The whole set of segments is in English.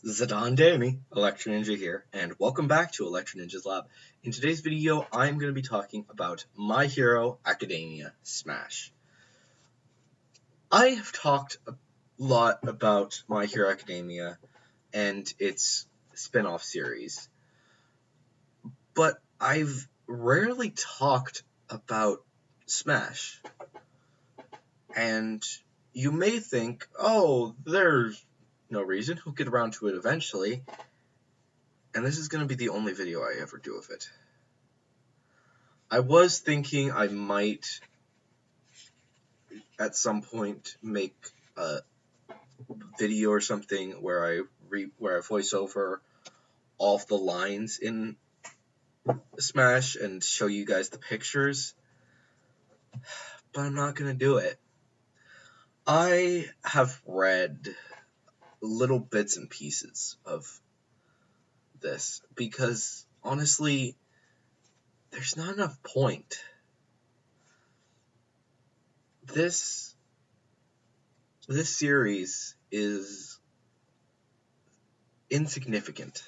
Zidane Danny, Electro Ninja here, and welcome back to Electro Ninja's Lab. In today's video, I'm going to be talking about My Hero Academia Smash. I have talked a lot about My Hero Academia and its spin-off series, but I've rarely talked about Smash. And you may think, oh, there's no reason, he'll get around to it eventually. And this is going to be the only video I ever do of it. I was thinking I might, at some point, make a video or something where I voice over all of the lines in Smash and show you guys the pictures, but I'm not going to do it. I have read little bits and pieces of this because, honestly, there's not enough point. This series is insignificant.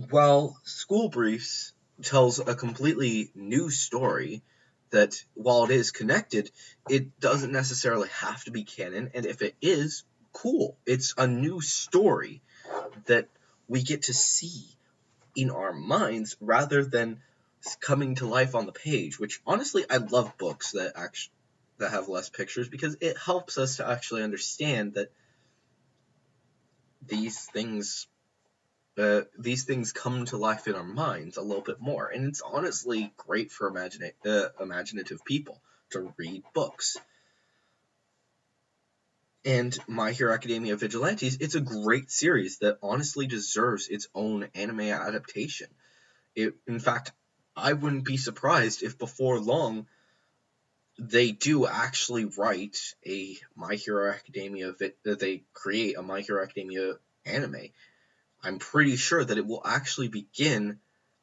While School Briefs tells a completely new story that, while it is connected, it doesn't necessarily have to be canon, and if it is, cool. It's a new story that we get to see in our minds rather than coming to life on the page, which, honestly, I love books that have less pictures because it helps us to actually understand that these things come to life in our minds a little bit more, and it's honestly great for imaginative people to read books. And My Hero Academia Vigilantes, it's a great series that honestly deserves its own anime adaptation. In fact, I wouldn't be surprised if before long they do actually write a My Hero Academia, they create a My Hero Academia anime. I'm pretty sure that it will actually begin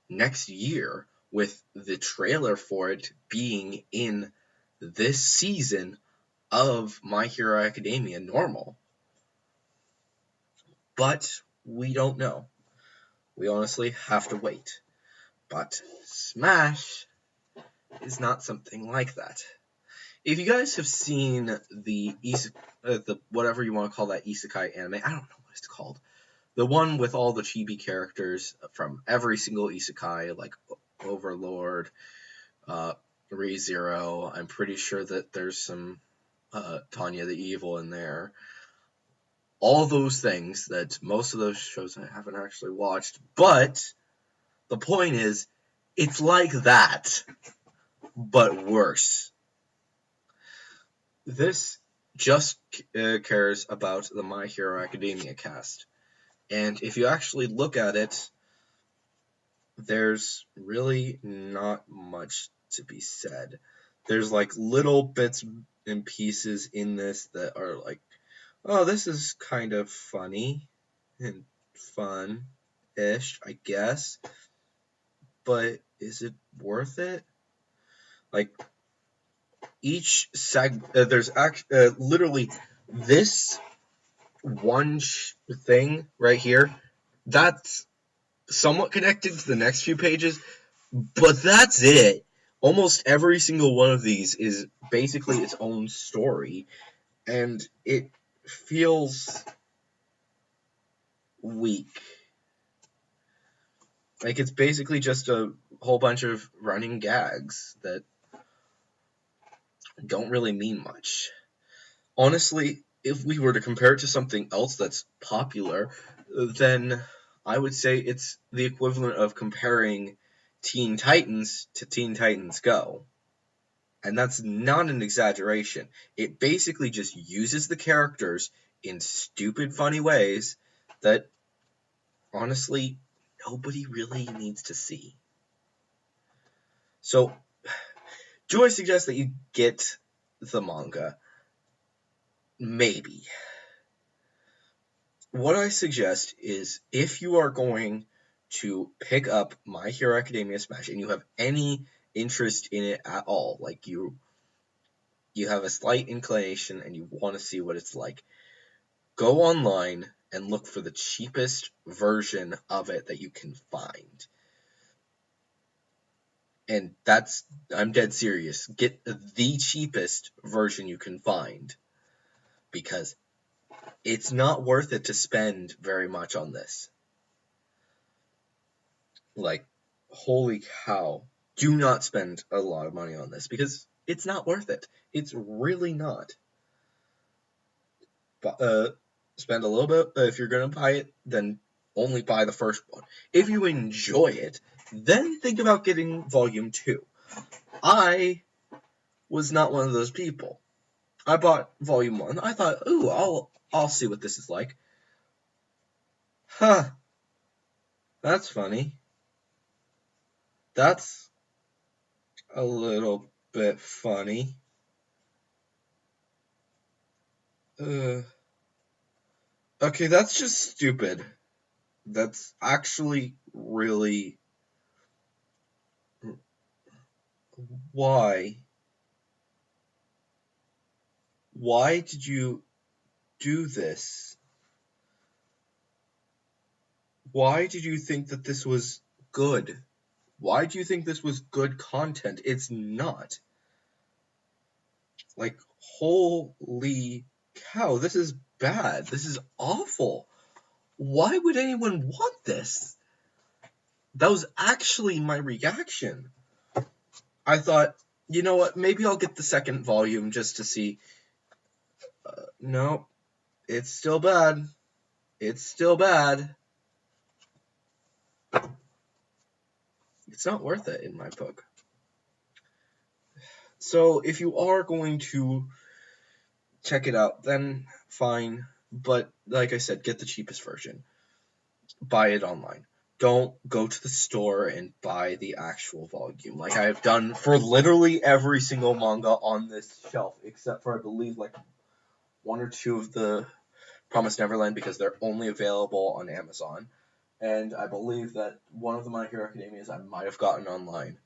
next year with the trailer for it being in this season of My Hero Academia Normal. But we don't know. We honestly have to wait. But Smash is not something like that. If you guys have seen the whatever you want to call that isekai anime, I don't know what it's called. The one with all the chibi characters from every single isekai, like Overlord, ReZero. I'm pretty sure that there's some Tanya the Evil in there. All those things that most of those shows I haven't actually watched. But the point is, it's like that, but worse. This just cares about the My Hero Academia cast. And if you actually look at it, there's really not much to be said. There's like little bits and pieces in this that are like, oh, this is kind of funny and fun-ish, I guess. But is it worth it? Like, each there's literally this one thing right here that's somewhat connected to the next few pages, but that's it. Almost every single one of these is basically its own story, and it feels weak. Like, it's basically just a whole bunch of running gags that don't really mean much. Honestly, if we were to compare it to something else that's popular, then I would say it's the equivalent of comparing Teen Titans to Teen Titans Go. And that's not an exaggeration. It basically just uses the characters in stupid, funny ways that, honestly, nobody really needs to see. So, do I suggest that you get the manga? Maybe. What I suggest is, if you are going to pick up My Hero Academia Smash and you have any interest in it at all, like you have a slight inclination and you want to see what it's like, go online and look for the cheapest version of it that you can find. And I'm dead serious. Get the cheapest version you can find, because it's not worth it to spend very much on this. Like, holy cow. Do not spend a lot of money on this, because it's not worth it. It's really not. Spend a little bit. If you're going to buy it, then only buy the first one. If you enjoy it, then think about getting volume 2. I was not one of those people. I bought volume 1. I thought, ooh, I'll see what this is like. Huh. That's funny. That's a little bit funny. Okay, that's just stupid. That's actually really... Why? Why did you do this? Why did you think that this was good? Why do you think this was good content? It's not. Like, holy cow, this is bad. This is awful. Why would anyone want this? That was actually my reaction. I thought, you know what, maybe I'll get the second volume just to see. No, it's still bad. It's still bad. It's not worth it in my book. So if you are going to check it out, then fine. But like I said, get the cheapest version. Buy it online. Don't go to the store and buy the actual volume, like I have done for literally every single manga on this shelf, except for, I believe, like 1 or 2 of the Promised Neverland, because they're only available on Amazon. And I believe that one of the My Hero Academias I might have gotten online.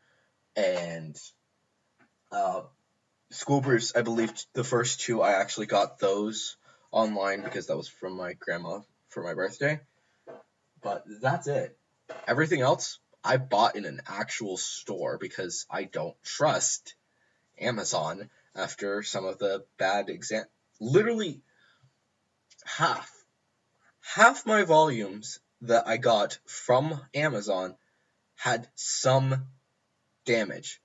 And Schoolbrews, I believe the first 2, I actually got those online because that was from my grandma for my birthday. But that's it. Everything else I bought in an actual store because I don't trust Amazon after some of the bad literally half my volumes that I got from Amazon had some damage.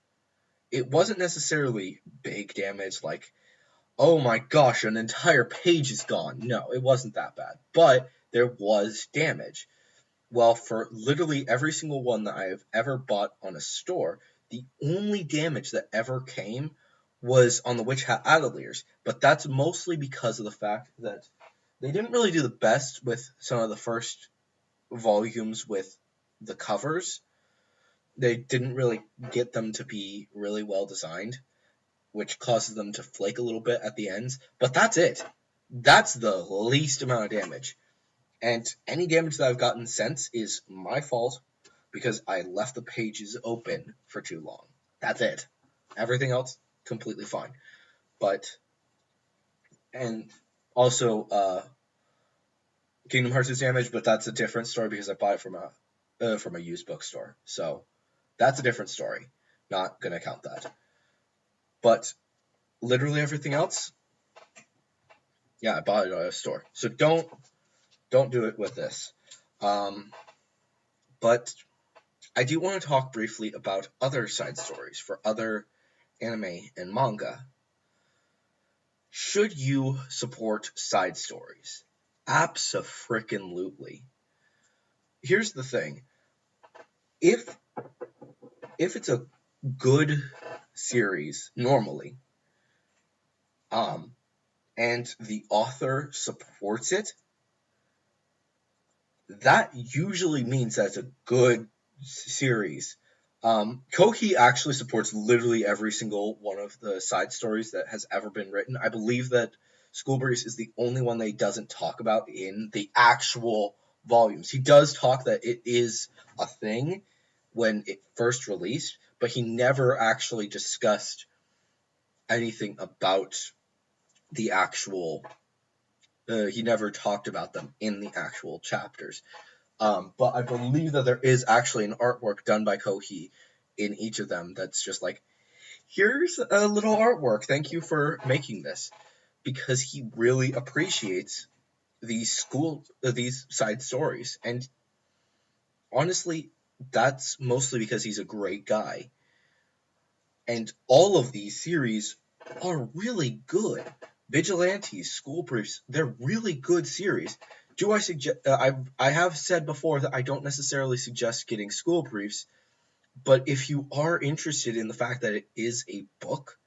It wasn't necessarily big damage, like, oh my gosh, an entire page is gone. No, it wasn't that bad. But there was damage. Well, for literally every single one that I have ever bought on a store, the only damage that ever came was on the Witch Hat Ateliers. But that's mostly because of the fact that they didn't really do the best with some of the first volumes with the covers. They didn't really get them to be really well designed, which causes them to flake a little bit at the ends. But that's it. That's the least amount of damage. And any damage that I've gotten since is my fault because I left the pages open for too long. That's it. Everything else, completely fine. And also, Kingdom Hearts is damaged, but that's a different story because I bought it from a used bookstore. So that's a different story. Not gonna count that. But literally everything else, yeah, I bought it at a store. So don't do it with this. But I do want to talk briefly about other side stories for other anime and manga. Should you support side stories? Abso-frickin-lutely. Here's the thing. If it's a good series, normally, and the author supports it, that usually means that's a good series. Koki actually supports literally every single one of the side stories that has ever been written. I believe that Schoolbreeze is the only one that he doesn't talk about in the actual volumes. He does talk that it is a thing when it first released, but he never actually discussed anything about the actual he never talked about them in the actual chapters. But I believe that there is actually an artwork done by Kohi in each of them that's just like, here's a little artwork. Thank you for making this. Because he really appreciates these side stories. And honestly, that's mostly because he's a great guy. And all of these series are really good. Vigilantes, School Briefs, they're really good series. Do I suggest? I have said before that I don't necessarily suggest getting School Briefs, but if you are interested in the fact that it is a book,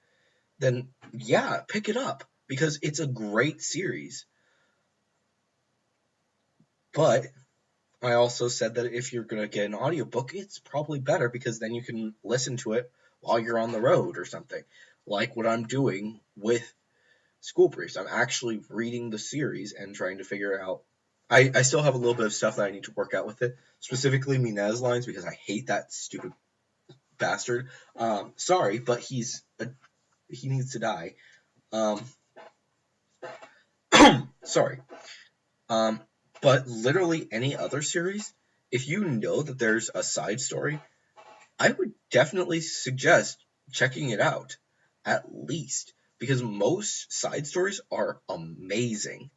then yeah, pick it up because it's a great series. But I also said that if you're going to get an audiobook, it's probably better because then you can listen to it while you're on the road or something, like what I'm doing with School Briefs. I'm actually reading the series and trying to figure out. I still have a little bit of stuff that I need to work out with it, specifically Minez lines because I hate that stupid bastard. Sorry, but he needs to die. Sorry. But literally any other series, if you know that there's a side story, I would definitely suggest checking it out, at least, because most side stories are amazing.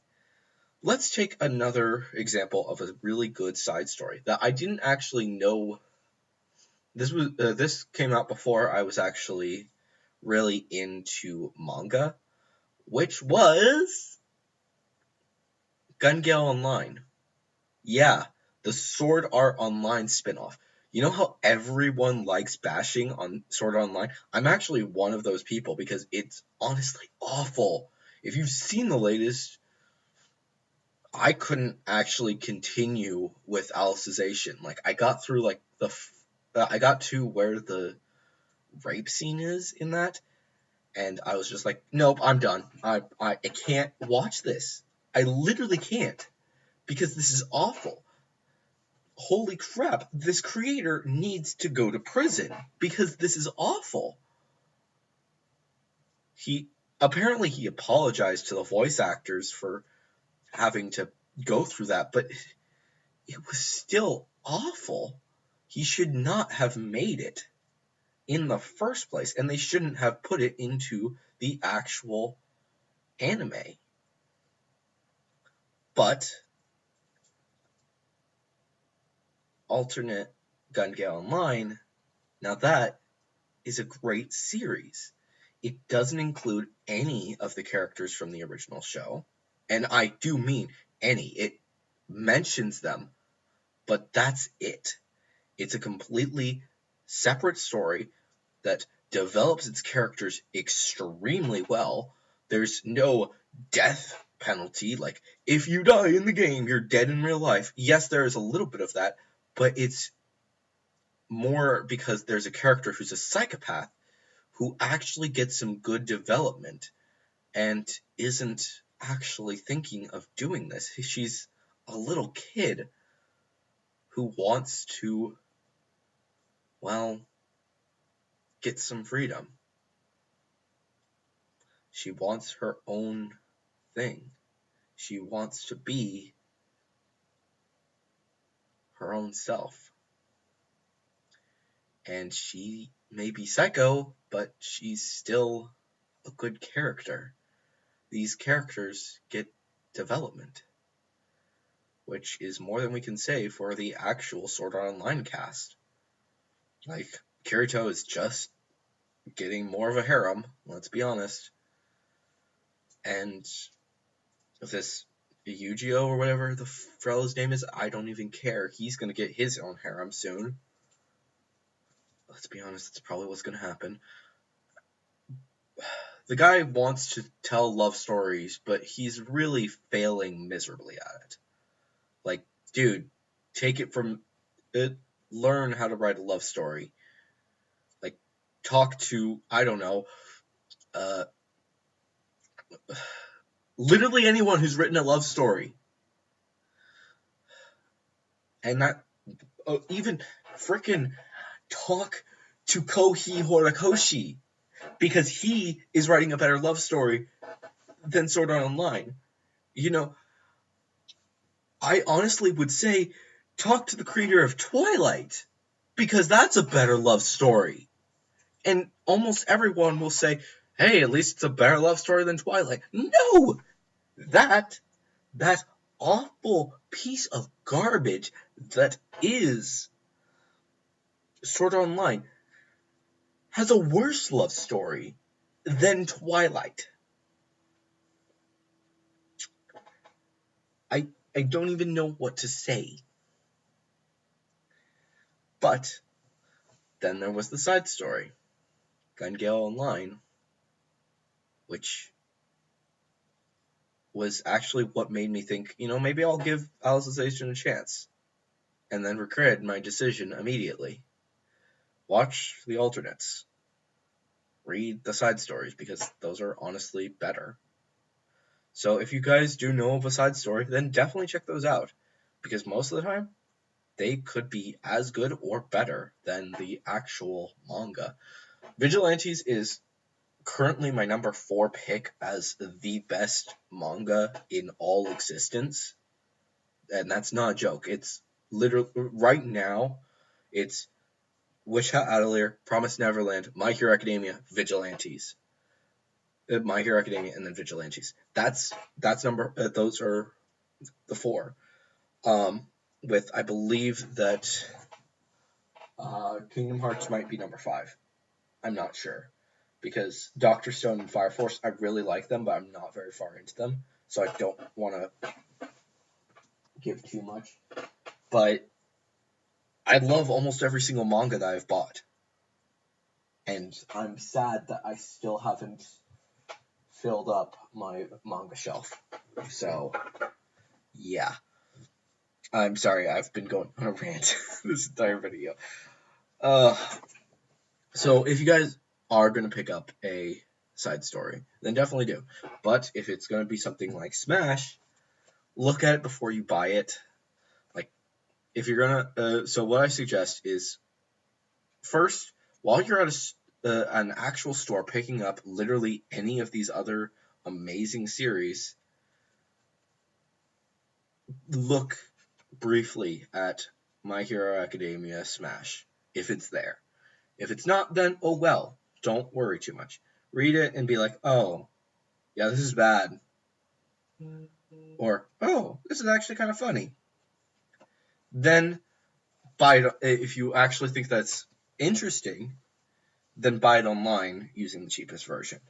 Let's take another example of a really good side story that I didn't actually know. This came out before I was actually really into manga, which was Gun Gale Online. Yeah, the Sword Art Online spinoff. You know how everyone likes bashing on Sword Art Online? I'm actually one of those people because it's honestly awful. If you've seen the latest, I couldn't actually continue with Alicization. Like, I got through, like, I got to where the rape scene is in that, and I was just like, nope, I'm done. I can't watch this. I literally can't, because this is awful. Holy crap, this creator needs to go to prison because this is awful. He apologized to the voice actors for having to go through that, but it was still awful. He should not have made it in the first place, and they shouldn't have put it into the actual anime. But alternate Gun Gale Online, now that is a great series. It doesn't include any of the characters from the original show, and I do mean any. It mentions them, but that's it. It's a completely separate story that develops its characters extremely well. There's no death penalty, like, if you die in the game, you're dead in real life. Yes, there is a little bit of that, but it's more because there's a character who's a psychopath who actually gets some good development and isn't actually thinking of doing this. She's a little kid who wants to, well, get some freedom. She wants her own thing. She wants to be her own self. And she may be psycho, but she's still a good character. These characters get development, which is more than we can say for the actual Sword Art Online cast. Like, Kirito is just getting more of a harem, let's be honest. And this Yu-Gi-Oh! Or whatever the fellow's name is, I don't even care. He's gonna get his own harem soon. Let's be honest, that's probably what's gonna happen. The guy wants to tell love stories, but he's really failing miserably at it. Like, dude, take it from it. Learn how to write a love story. Like, talk to, I don't know, literally anyone who's written a love story. And that, even frickin' talk to Kohi Horikoshi, because he is writing a better love story than Sword Art Online. You know, I honestly would say talk to the creator of Twilight, because that's a better love story. And almost everyone will say, hey, at least it's a better love story than Twilight. No! That awful piece of garbage that is Sword Art Online has a worse love story than Twilight. I don't even know what to say. But then there was the side story, Gun Gale Online, which was actually what made me think, maybe I'll give Alicization a chance. And then regret my decision immediately. Watch the alternates. Read the side stories, because those are honestly better. So if you guys do know of a side story, then definitely check those out, because most of the time, they could be as good or better than the actual manga. Vigilantes is currently my number 4 pick as the best manga in all existence. And that's not a joke. It's literally, right now, it's Witch Hat Atelier, Promised Neverland, My Hero Academia, Vigilantes. My Hero Academia, and then Vigilantes. That's number. Those are the 4. With, I believe that Kingdom Hearts might be number 5. I'm not sure, because Doctor Stone and Fire Force, I really like them, but I'm not very far into them, so I don't want to give too much. But I love almost every single manga that I've bought, and I'm sad that I still haven't filled up my manga shelf. So, yeah. I'm sorry, I've been going on a rant this entire video. So if you guys are going to pick up a side story, then definitely do. But if it's going to be something like Smash, look at it before you buy it. Like, if you're going to... so what I suggest is, first, while you're at an actual store picking up literally any of these other amazing series, look briefly at My Hero Academia Smash, if it's there. If it's not, then oh well. Don't worry too much. Read it and be like, oh, yeah, this is bad. Or, oh, this is actually kind of funny. Then buy it. If you actually think that's interesting, then buy it online using the cheapest version.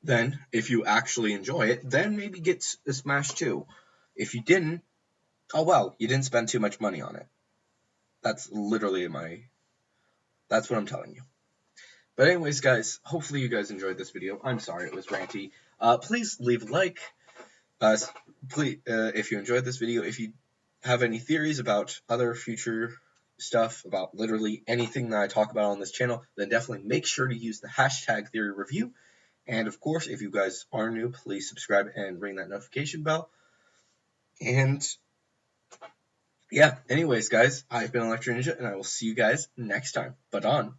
Then, if you actually enjoy it, then maybe get Smash 2. If you didn't, oh well, you didn't spend too much money on it. That's literally that's what I'm telling you. But anyways, guys, hopefully you guys enjoyed this video. I'm sorry it was ranty. Please leave a like. Please, if you enjoyed this video, if you have any theories about other future stuff, about literally anything that I talk about on this channel, then definitely make sure to use the hashtag theory review. And of course, if you guys are new, please subscribe and ring that notification bell. And yeah, anyways, guys, I've been Electro Ninja, and I will see you guys next time. But on.